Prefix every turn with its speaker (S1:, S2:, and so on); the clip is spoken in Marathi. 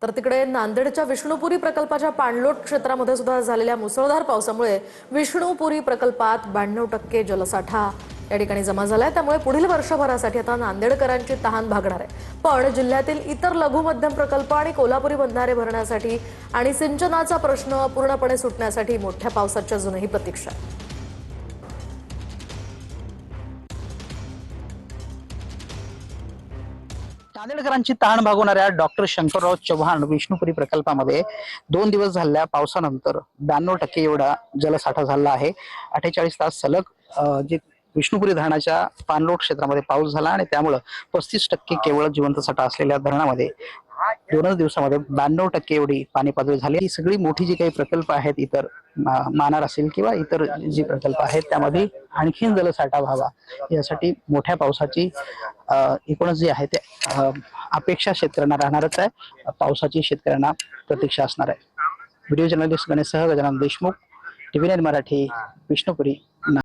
S1: तर तिकडे नांदेडच्या विष्णुपुरी प्रकल्पाच्या पाणलोट क्षेत्रामध्ये सुद्धा झालेल्या मुसळधार पावसामुळे विष्णुपुरी प्रकल्पात 92% जलसाठा या ठिकाणी जमा झालाय। त्यामुळे पुढील वर्षभरासाठी आता नांदेडकरांची तहान भागणार आहे। पण जिल्ह्यातील इतर लघु मध्यम प्रकल्प आणि कोल्हापुरी बंधारे भरण्यासाठी आणि सिंचनाचा प्रश्न पूर्णपणे सुटण्यासाठी मोठ्या पावसाची अजूनही प्रतीक्षा आहे।
S2: नांदेडकरांची तहान भागवणाऱ्या डॉक्टर शंकरराव चव्हाण विष्णुपुरी प्रकल्पामध्ये 2 दिवस झालेल्या पावसानंतर 92% एवढा जलसाठा झाला आहे। 48 तास सलग जे विष्णुपुरी धरणाच्या पाणलोट क्षेत्रामध्ये पाऊस झाला आणि त्यामुळे 35% केवळ जिवंत साठा असलेल्या धरणामध्ये 2 दिवसामध्ये 92% एवढी पाणी पातळी झाली। ही सगळी मोठी जी काही प्रकल्प आहेत, इतर मानार असेल किंवा इतर जी प्रकल्प आहेत, त्यामध्ये आणखीन जलसाठा व्हावा यासाठी मोठ्या पावसाची एकूणच जी आहे ते अपेक्षा शेतकऱ्यांना राहणारच आहे। पावसाची शेतकऱ्यांना प्रतीक्षा असणार आहे। व्हिडिओ जर्नलिस्ट गणेश सह गजानन देशमुख, TV9 मराठी, विष्णुपुरी।